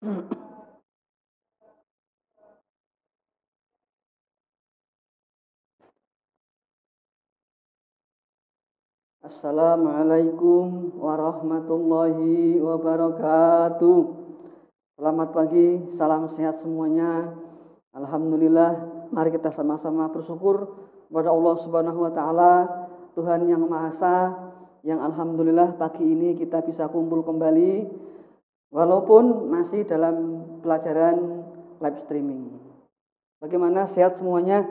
Assalamualaikum warahmatullahi wabarakatuh. Selamat pagi, salam sehat semuanya. Alhamdulillah, mari kita sama-sama bersyukur kepada Allah Subhanahu wa taala, Tuhan yang Maha Esa, yang alhamdulillah pagi ini kita bisa kumpul kembali walaupun masih dalam pelajaran live streaming. Bagaimana, sehat semuanya?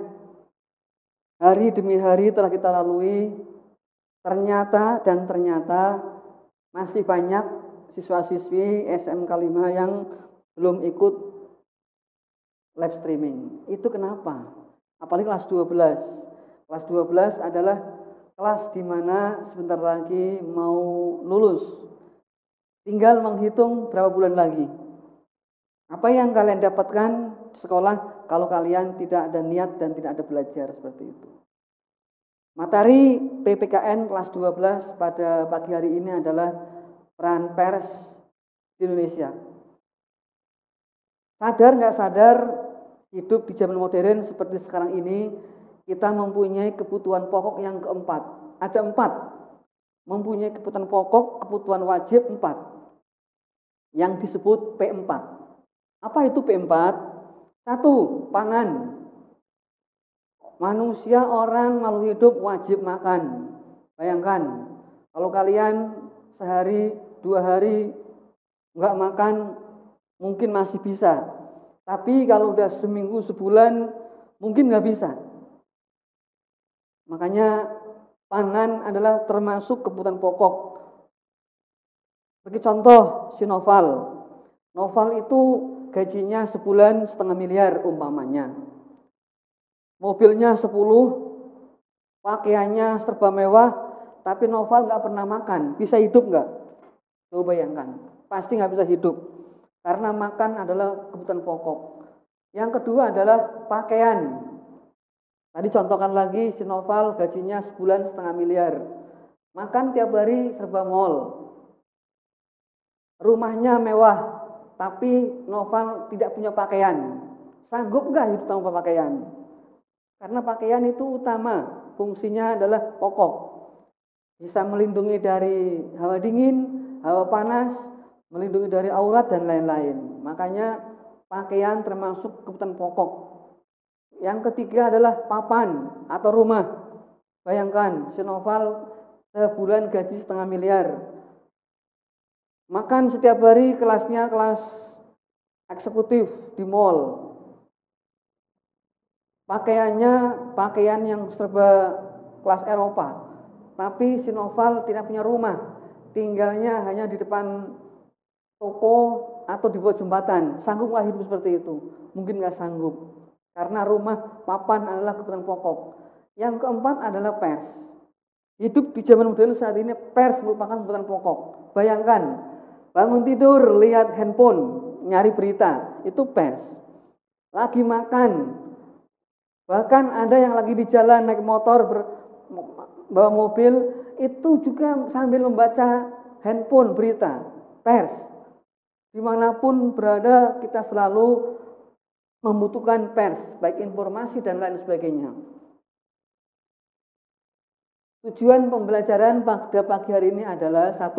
Hari demi hari telah kita lalui. Ternyata masih banyak siswa-siswi SMK 5 yang belum ikut live streaming. Itu kenapa? Apalagi kelas 12. Kelas 12 adalah kelas di mana sebentar lagi mau lulus. Tinggal menghitung berapa bulan lagi. Apa yang kalian dapatkan di sekolah kalau kalian tidak ada niat dan tidak ada belajar seperti itu? Materi PPKN kelas 12 pada pagi hari ini adalah peran pers di Indonesia. Sadar nggak sadar, hidup di zaman modern seperti sekarang ini, kita mempunyai kebutuhan pokok yang keempat. Ada 4. Mempunyai kebutuhan pokok, kebutuhan wajib 4. Yang disebut P4. Apa itu P4? 1. Pangan. Manusia, orang, makhluk hidup wajib makan. Bayangkan, kalau kalian sehari, 2 hari nggak makan, mungkin masih bisa. Tapi kalau udah seminggu, sebulan, mungkin nggak bisa. Makanya pangan adalah termasuk kebutuhan pokok. Bagi contoh, si Noval. Noval itu gajinya sebulan 1,5 miliar umpamanya. Mobilnya 10, pakaiannya serba mewah, tapi Noval nggak pernah makan. Bisa hidup nggak? Coba bayangkan, pasti nggak bisa hidup. Karena makan adalah kebutuhan pokok. Yang kedua adalah pakaian. Tadi contohkan lagi, si Noval gajinya sebulan 1,5 miliar. Makan tiap hari serba mall. Rumahnya mewah, tapi Noval tidak punya pakaian. Sanggup nggak hidup tanpa pakaian? Karena pakaian itu utama, fungsinya adalah pokok. Bisa melindungi dari hawa dingin, hawa panas, melindungi dari aurat dan lain-lain. Makanya pakaian termasuk kebutuhan pokok. Yang ketiga adalah papan atau rumah. Bayangkan, si Noval sebulan gaji 1,5 miliar. Makan setiap hari, kelasnya kelas eksekutif di mall. Pakaiannya pakaian yang serba kelas Eropa. Tapi si Noval tidak punya rumah. Tinggalnya hanya di depan toko atau di bawah jembatan. Sanggup nggak hidup seperti itu? Mungkin nggak sanggup. Karena rumah, papan adalah kebutuhan pokok. Yang keempat adalah pers. Hidup di zaman modern saat ini, pers merupakan kebutuhan pokok. Bayangkan, bangun tidur, lihat handphone, nyari berita, itu pers. Lagi makan, bahkan ada yang lagi di jalan naik motor, bawa mobil, itu juga sambil membaca handphone berita, pers. Dimanapun berada, kita selalu membutuhkan pers, baik informasi dan lain sebagainya. Tujuan pembelajaran pada pagi hari ini adalah 1.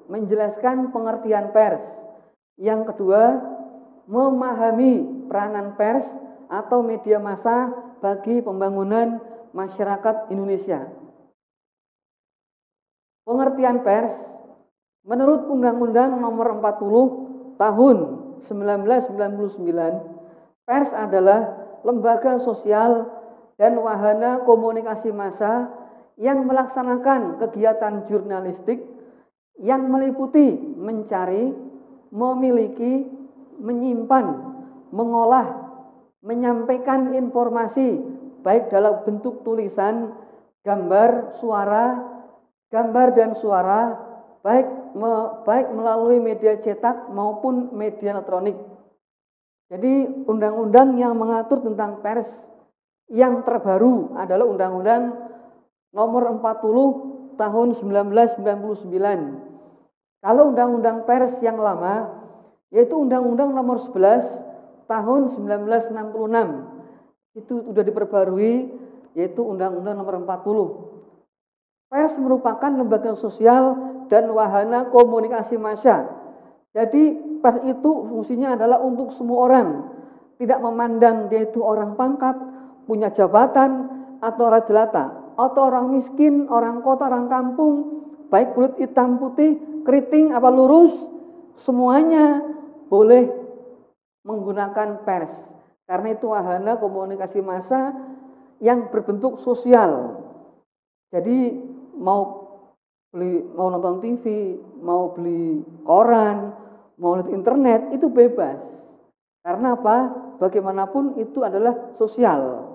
Menjelaskan pengertian pers. Yang kedua, memahami peranan pers atau media massa bagi pembangunan masyarakat Indonesia. Pengertian pers menurut Undang-Undang Nomor 40 Tahun 1999, pers adalah lembaga sosial dan wahana komunikasi massa yang melaksanakan kegiatan jurnalistik yang meliputi mencari, memiliki, menyimpan, mengolah, menyampaikan informasi baik dalam bentuk tulisan, gambar dan suara, baik melalui media cetak maupun media elektronik. Jadi undang-undang yang mengatur tentang pers yang terbaru adalah Undang-Undang Nomor 40 Tahun 1999. Kalau Undang-Undang Pers yang lama yaitu Undang-Undang Nomor 11 Tahun 1966. Itu sudah diperbarui, yaitu Undang-Undang Nomor 40. Pers merupakan lembaga sosial dan wahana komunikasi massa. Jadi pers itu fungsinya adalah untuk semua orang, tidak memandang dia itu orang pangkat, punya jabatan, atau orang jelata, atau orang miskin, orang kota, orang kampung, baik kulit hitam putih, keriting apa lurus, semuanya boleh menggunakan pers. Karena itu wahana komunikasi massa yang berbentuk sosial. Jadi mau nonton TV, mau beli koran, mau lihat internet, itu bebas. Karena apa? Bagaimanapun itu adalah sosial.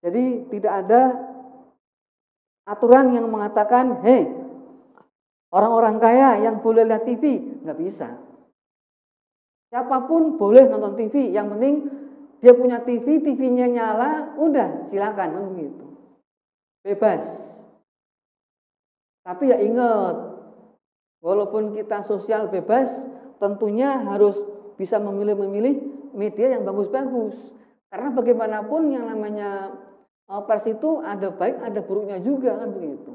Jadi tidak ada aturan yang mengatakan, hei, orang-orang kaya yang boleh lihat TV, nggak bisa. Siapapun boleh nonton TV, yang penting dia punya TV, TV-nya nyala, udah silakan, kan begitu. Bebas. Tapi ya ingat, walaupun kita sosial bebas, tentunya harus bisa memilih media yang bagus-bagus. Karena bagaimanapun yang namanya pers itu ada baik, ada buruknya juga, kan begitu.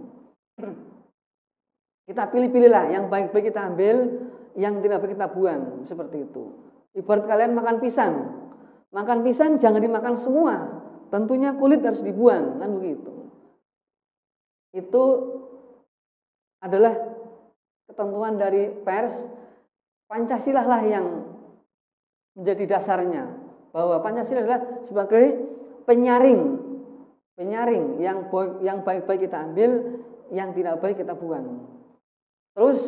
Kita pilih-pilihlah, yang baik-baik kita ambil, yang tidak baik kita buang, seperti itu. Ibarat kalian makan pisang. Makan pisang jangan dimakan semua, tentunya kulit harus dibuang, kan begitu. Itu adalah ketentuan dari pers. Pancasila lah yang menjadi dasarnya, bahwa Pancasila adalah sebagai penyaring yang baik-baik kita ambil, yang tidak baik kita buang. Terus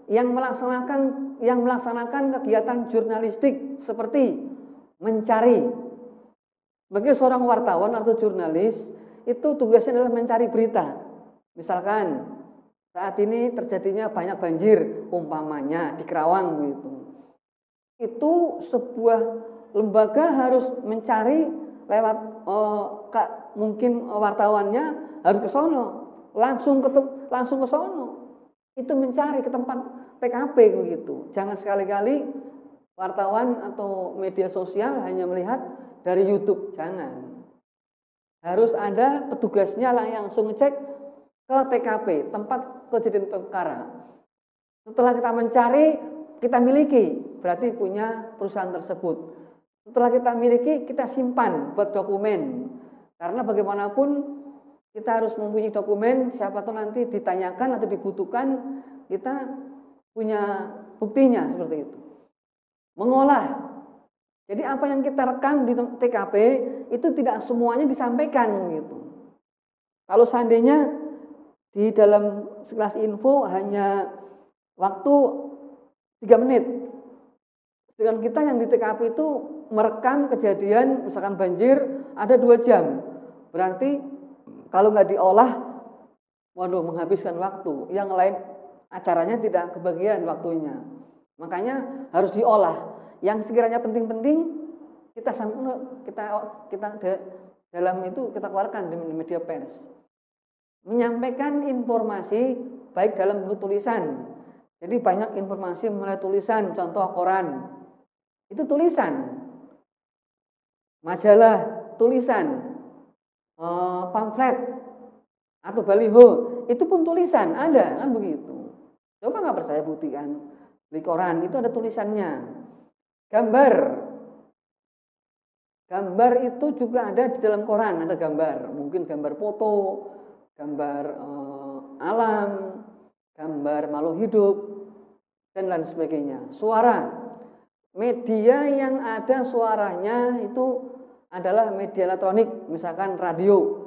yang melaksanakan kegiatan jurnalistik seperti mencari. Bagi seorang wartawan atau jurnalis, itu tugasnya adalah mencari berita. Misalkan saat ini terjadinya banyak banjir, umpamanya di Kerawang gitu. Itu sebuah lembaga harus mencari lewat mungkin wartawannya harus ke sono, langsung ke sono. Itu mencari ke tempat TKP begitu. Jangan sekali-kali wartawan atau media sosial hanya melihat dari YouTube, jangan. Harus ada petugasnya yang langsung ngecek ke TKP, tempat kejadian perkara. Setelah kita mencari, kita miliki, berarti punya perusahaan tersebut. Setelah kita miliki, kita simpan buat dokumen. Karena bagaimanapun kita harus mempunyai dokumen, siapa tahu nanti ditanyakan atau dibutuhkan, kita punya buktinya, seperti itu. Mengolah. Jadi apa yang kita rekam di TKP itu tidak semuanya disampaikan gitu. Kalau seandainya di dalam sekelas info hanya waktu 3 menit. Dengan kita yang di TKP itu merekam kejadian misalkan banjir ada 2 jam. Berarti kalau nggak diolah, waduh menghabiskan waktu. Yang lain acaranya tidak kebagian waktunya. Makanya harus diolah. Yang sekiranya penting-penting kita dalam itu kita keluarkan di media pers. Menyampaikan informasi baik dalam bentuk tulisan. Jadi banyak informasi melalui tulisan, contoh koran. Itu tulisan. Majalah, tulisan. Pamflet atau baliho, itu pun tulisan, ada kan begitu. Coba nggak percaya buktikan. Di koran itu ada tulisannya. Gambar itu juga ada di dalam koran, ada gambar, mungkin gambar foto, gambar alam, gambar makhluk hidup, dan lain sebagainya. Suara, media yang ada suaranya itu adalah media elektronik, misalkan radio,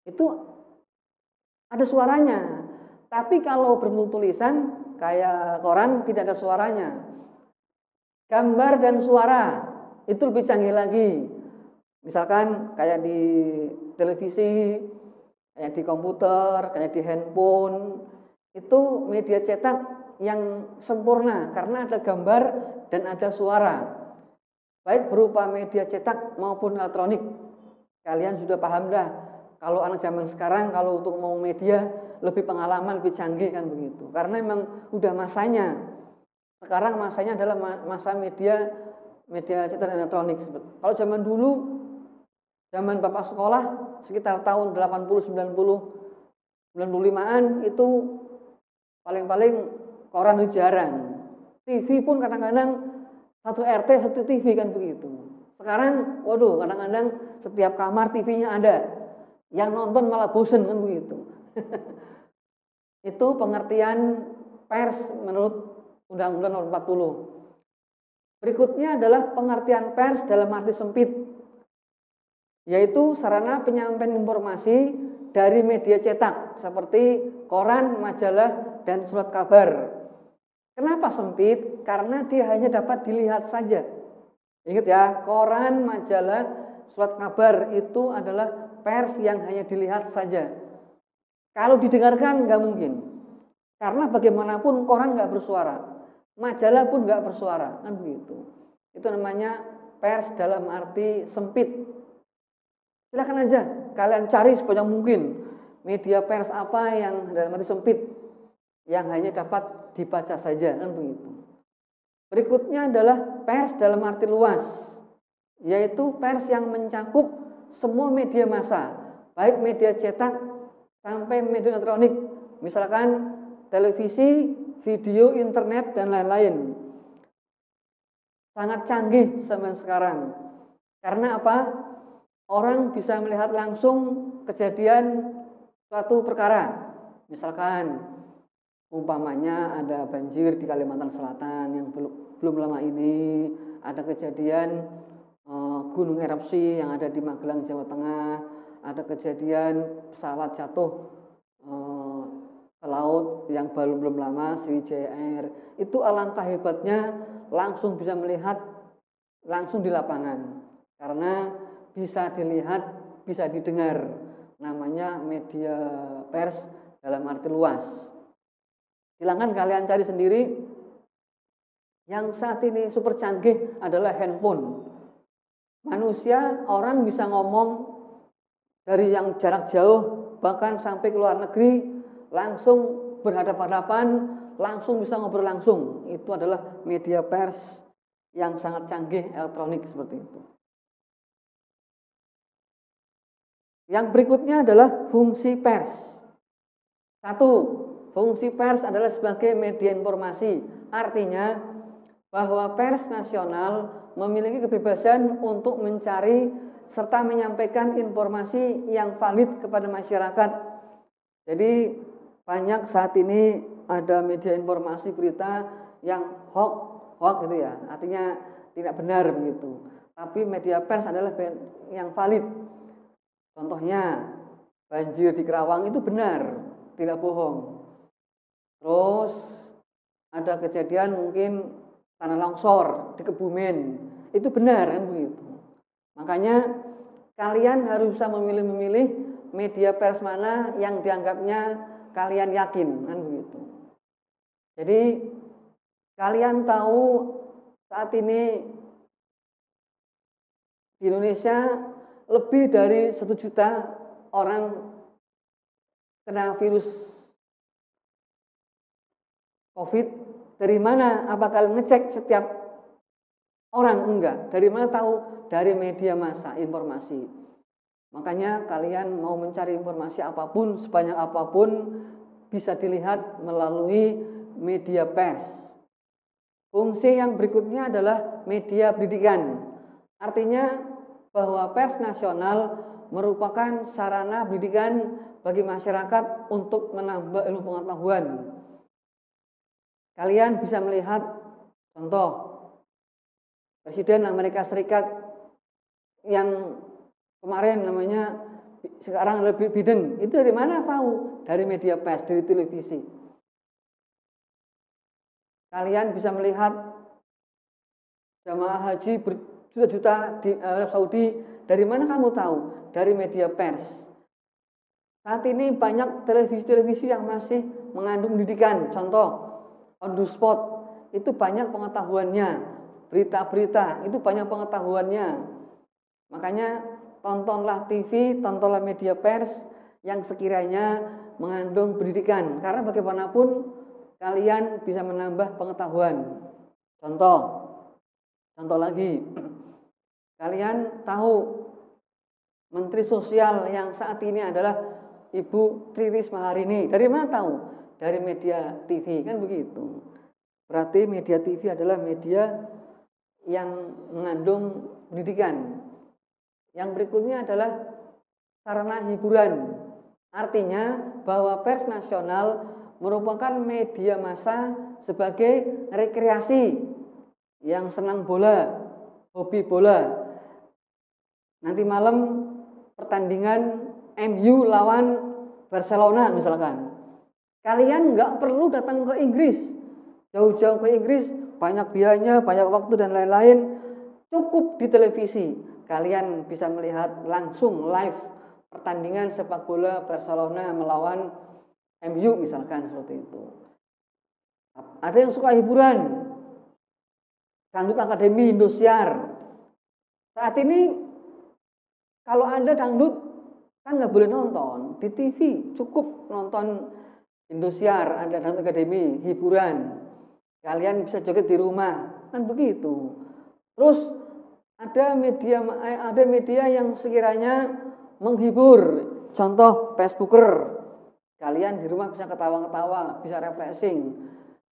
itu ada suaranya. Tapi kalau berbentuk tulisan, kayak koran tidak ada suaranya. Gambar dan suara itu lebih canggih lagi. Misalkan kayak di televisi, kayak di komputer, kayak di handphone, itu media cetak yang sempurna karena ada gambar dan ada suara. Baik berupa media cetak maupun elektronik. Kalian sudah paham dah. Kalau anak zaman sekarang kalau untuk mau media lebih pengalaman, lebih canggih kan begitu. Karena memang udah masanya. Sekarang masanya adalah masa media cetak dan elektronik. Kalau zaman dulu, zaman Bapak sekolah sekitar tahun 80, 90, 95-an itu paling-paling koran itu jarang. TV pun kadang-kadang satu RT satu TV kan begitu. Sekarang, waduh, kadang-kadang setiap kamar TV-nya ada. Yang nonton malah bosen kan begitu. Itu pengertian pers menurut Undang-Undang Nomor 40. Berikutnya adalah pengertian pers dalam arti sempit, yaitu sarana penyampaian informasi dari media cetak seperti koran, majalah, dan surat kabar. Kenapa sempit? Karena dia hanya dapat dilihat saja. Ingat ya, koran, majalah, surat kabar itu adalah pers yang hanya dilihat saja. Kalau didengarkan nggak mungkin. Karena bagaimanapun koran nggak bersuara, majalah pun nggak bersuara, kan begitu. Itu namanya pers dalam arti sempit. Silakan aja kalian cari sebanyak mungkin media pers apa yang dalam arti sempit, yang hanya dapat dibaca saja, kan begitu. Berikutnya adalah pers dalam arti luas, yaitu pers yang mencakup semua media massa, baik media cetak sampai media elektronik, misalkan televisi, video, internet, dan lain-lain. Sangat canggih zaman sekarang. Karena apa? Orang bisa melihat langsung kejadian suatu perkara. Misalkan umpamanya ada banjir di Kalimantan Selatan yang belum lama ini, ada kejadian gunung erupsi yang ada di Magelang, Jawa Tengah, ada kejadian pesawat jatuh ke laut yang belum lama, Sriwijaya Air. Itu alangkah hebatnya langsung bisa melihat langsung di lapangan, karena bisa dilihat, bisa didengar. Namanya media pers dalam arti luas. Silakan kalian cari sendiri. Yang saat ini super canggih adalah handphone. Manusia, orang bisa ngomong dari yang jarak jauh, bahkan sampai ke luar negeri, langsung berhadapan-hadapan, langsung bisa ngobrol langsung. Itu adalah media pers yang sangat canggih elektronik seperti itu. Yang berikutnya adalah fungsi pers. Satu, fungsi pers adalah sebagai media informasi. Artinya bahwa pers nasional memiliki kebebasan untuk mencari serta menyampaikan informasi yang valid kepada masyarakat. Jadi banyak saat ini ada media informasi berita yang hoax gitu ya, artinya tidak benar begitu. Tapi media pers adalah yang valid. Contohnya banjir di Kerawang itu benar, tidak bohong. Terus ada kejadian mungkin tanah longsor di Kebumen, itu benar kan begitu. Makanya kalian harus bisa memilih-memilih media pers mana yang dianggapnya kalian yakin, kan begitu. Jadi kalian tahu saat ini di Indonesia lebih dari 1 juta orang kena virus COVID. Dari mana? Apa kalian ngecek setiap orang? Enggak. Dari mana tahu? Dari media massa informasi. Makanya kalian mau mencari informasi apapun, sebanyak apapun, bisa dilihat melalui media pers. Fungsi yang berikutnya adalah media pendidikan. Artinya bahwa pers nasional merupakan sarana pendidikan bagi masyarakat untuk menambah ilmu pengetahuan. Kalian bisa melihat contoh Presiden Amerika Serikat yang kemarin namanya sekarang lebih Biden, itu dari mana tahu? Dari media pers, dari televisi. Kalian bisa melihat jamaah haji berjuta-juta di Arab Saudi, dari mana kamu tahu? Dari media pers. Saat ini banyak televisi-televisi yang masih mengandung pendidikan, contoh On the Spot, itu banyak pengetahuannya. Berita-berita itu banyak pengetahuannya. Makanya tontonlah TV, tontonlah media pers yang sekiranya mengandung pendidikan, karena bagaimanapun kalian bisa menambah pengetahuan. Contoh, contoh lagi. Kalian tahu Menteri Sosial yang saat ini adalah Ibu Tri Risma hari ini. Dari mana tahu? Dari media TV, kan begitu. Berarti media TV adalah media yang mengandung pendidikan. Yang berikutnya adalah sarana hiburan. Artinya bahwa pers nasional merupakan media massa sebagai rekreasi yang senang bola, hobi bola. Nanti malam pertandingan MU lawan Barcelona misalkan. Kalian nggak perlu datang ke Inggris, jauh-jauh ke Inggris, banyak biayanya, banyak waktu dan lain-lain. Cukup di televisi, kalian bisa melihat langsung live pertandingan sepak bola Barcelona melawan MU misalkan seperti itu. Ada yang suka hiburan, Dangdut Akademi Indosiar. Saat ini kalau Anda dangdut kan nggak boleh nonton di TV, cukup nonton Indosiar, ada Dangdut Akademi, hiburan. Kalian bisa joget di rumah, kan begitu. Terus ada media yang sekiranya menghibur, contoh Facebooker. Kalian di rumah bisa ketawa-ketawa, bisa refreshing.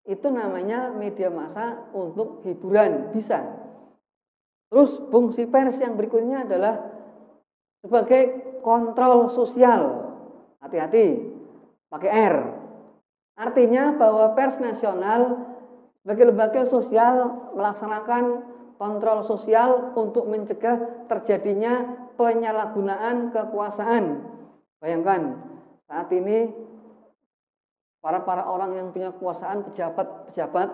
Itu namanya media massa untuk hiburan, bisa. Terus fungsi pers yang berikutnya adalah sebagai kontrol sosial. Hati-hati, pakai R. Artinya bahwa pers nasional sebagai lembaga sosial melaksanakan kontrol sosial untuk mencegah terjadinya penyalahgunaan kekuasaan. Bayangkan, saat ini para orang yang punya kekuasaan, pejabat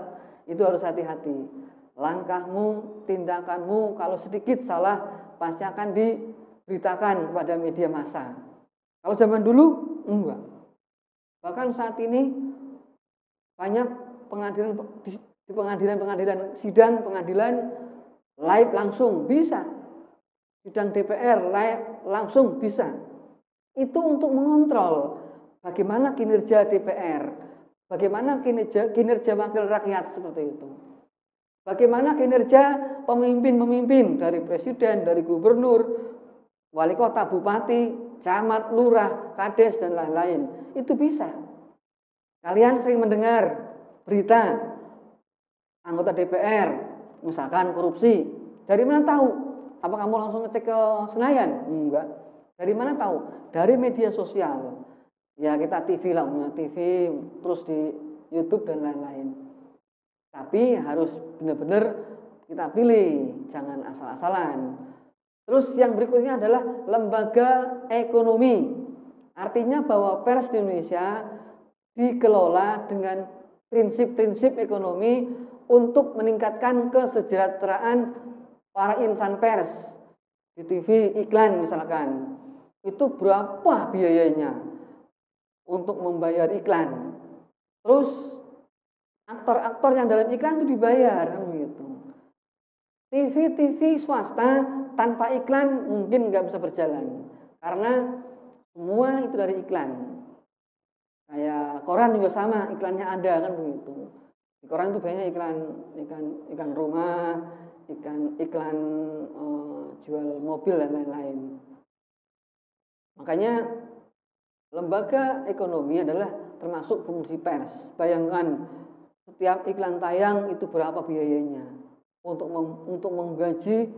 itu harus hati-hati. Langkahmu, tindakanmu kalau sedikit salah pasti akan diberitakan kepada media massa. Kalau zaman dulu enggak. Bahkan saat ini banyak pengadilan sidang pengadilan live langsung bisa. Sidang DPR live langsung bisa. Itu untuk mengontrol bagaimana kinerja DPR, bagaimana kinerja wakil rakyat seperti itu. Bagaimana kinerja pemimpin-pemimpin dari presiden, dari gubernur, wali kota, bupati, camat, lurah, kades dan lain-lain. Itu bisa. Kalian sering mendengar berita anggota DPR misalkan korupsi. Dari mana tahu? Apa kamu langsung ngecek ke Senayan? Enggak. Dari mana tahu? Dari media sosial. Ya kita TV lah, punya TV, terus di YouTube dan lain-lain. Tapi harus benar-benar kita pilih, jangan asal-asalan. Terus yang berikutnya adalah lembaga ekonomi. Artinya bahwa pers di Indonesia dikelola dengan prinsip-prinsip ekonomi untuk meningkatkan kesejahteraan para insan pers. Di TV iklan misalkan, itu berapa biayanya untuk membayar iklan. Terus aktor-aktor yang dalam iklan itu dibayar kan begitu. TV swasta tanpa iklan mungkin nggak bisa berjalan karena semua itu dari iklan. Kayak koran juga sama, iklannya ada kan begitu. Di koran itu banyak iklan rumah, iklan jual mobil dan lain-lain. Makanya lembaga ekonomi adalah termasuk fungsi pers. Bayangkan setiap iklan tayang itu berapa biayanya untuk menggaji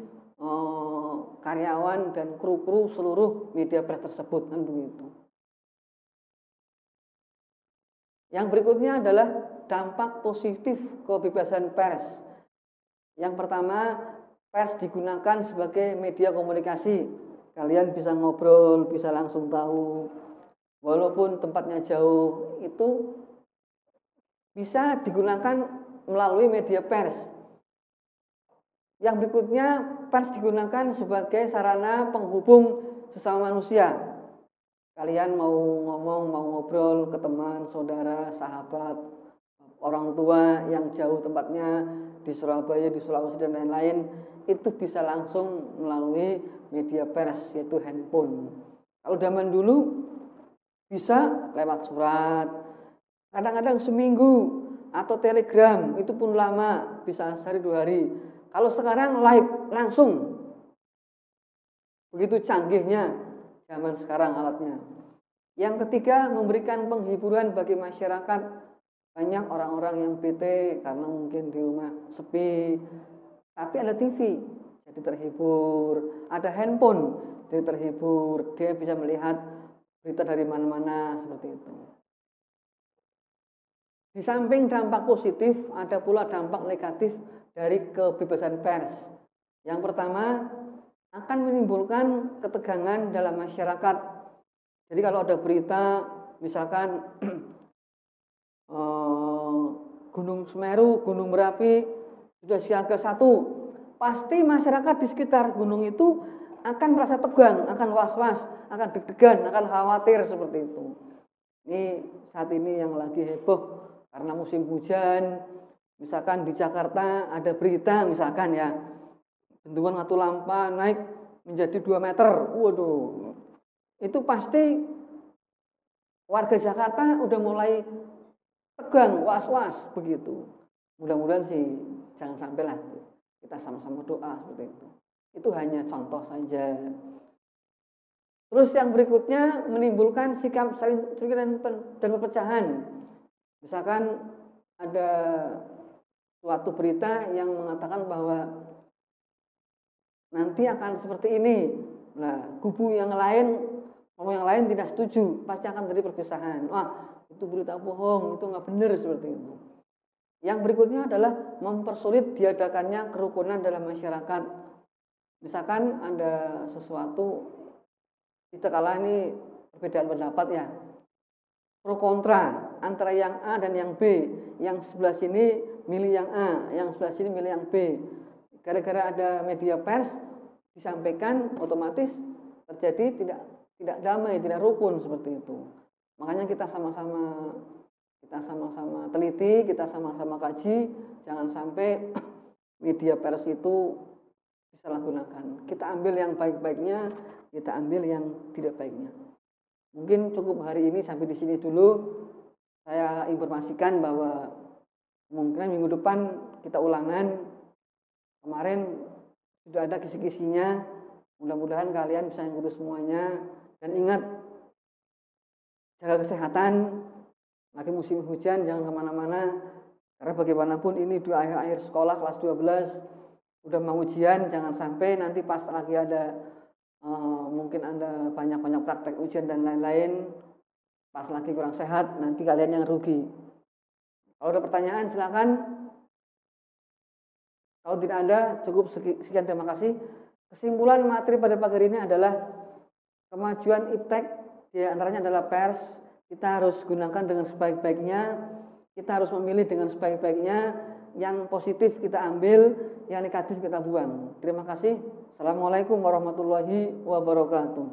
karyawan dan kru-kru seluruh media pers tersebut kan begitu. Yang berikutnya adalah dampak positif kebebasan pers. Yang pertama, pers digunakan sebagai media komunikasi. Kalian bisa ngobrol, bisa langsung tahu. Walaupun tempatnya jauh, itu bisa digunakan melalui media pers. Yang berikutnya, pers digunakan sebagai sarana penghubung sesama manusia. Kalian mau ngomong, mau ngobrol ke teman, saudara, sahabat, orang tua yang jauh tempatnya di Surabaya, di Sulawesi dan lain-lain, itu bisa langsung melalui media pers yaitu handphone. Kalau zaman dulu bisa lewat surat, kadang-kadang seminggu atau telegram itu pun lama, bisa sehari 2 hari. Kalau sekarang live langsung, begitu canggihnya zaman sekarang alatnya. Yang ketiga, memberikan penghiburan bagi masyarakat. Banyak orang-orang yang bete karena mungkin di rumah sepi, tapi ada TV jadi terhibur, ada handphone jadi terhibur, dia bisa melihat berita dari mana-mana seperti itu. Di samping dampak positif, ada pula dampak negatif dari kebebasan pers. Yang pertama, akan menimbulkan ketegangan dalam masyarakat. Jadi kalau ada berita, misalkan Gunung Semeru, Gunung Merapi sudah siaga 1, pasti masyarakat di sekitar gunung itu akan merasa tegang, akan was-was, akan deg-degan, akan khawatir seperti itu. Ini saat ini yang lagi heboh karena musim hujan. Misalkan di Jakarta ada berita, misalkan ya, bendungan Katulampa naik menjadi 2 meter. Waduh, itu pasti warga Jakarta udah mulai tegang, was-was begitu. Mudah-mudahan sih jangan sampailah, kita sama-sama doa seperti itu. Itu hanya contoh saja. Terus yang berikutnya, menimbulkan sikap saling curiga dan perpecahan. Misalkan ada suatu berita yang mengatakan bahwa nanti akan seperti ini. Nah, kubu yang lain tidak setuju, pasti akan terjadi perpisahan. Wah, itu berita bohong, itu nggak benar seperti itu. Yang berikutnya adalah mempersulit diadakannya kerukunan dalam masyarakat. Misalkan ada sesuatu, kita kala ini perbedaan pendapat ya, pro kontra antara yang A dan yang B, yang sebelah sini milih yang A, yang sebelah sini milih yang B. Gara-gara ada media pers disampaikan, otomatis terjadi tidak damai, tidak rukun seperti itu. Makanya kita sama-sama teliti, kita sama-sama kaji, jangan sampai media pers itu disalahgunakan. Kita ambil yang baik-baiknya, kita ambil yang tidak baiknya. Mungkin cukup hari ini sampai di sini dulu. Saya informasikan bahwa kemungkinan minggu depan kita ulangan. Kemarin sudah ada kisi-kisinya. Mudah-mudahan kalian bisa mengikuti semuanya. Dan ingat, jaga kesehatan. Lagi musim hujan, jangan kemana-mana. Karena bagaimanapun ini di akhir-akhir sekolah kelas 12. Udah mau ujian, jangan sampai nanti pas lagi ada mungkin ada banyak-banyak praktek ujian dan lain-lain, pas lagi kurang sehat, nanti kalian yang rugi. Kalau ada pertanyaan silakan. Kalau tidak ada, cukup sekian, terima kasih. Kesimpulan materi pada pagi hari ini adalah kemajuan iptek, di antaranya adalah pers. Kita harus gunakan dengan sebaik-baiknya, kita harus memilih dengan sebaik-baiknya. Yang positif kita ambil, yang negatif kita buang. Terima kasih. Assalamualaikum warahmatullahi wabarakatuh.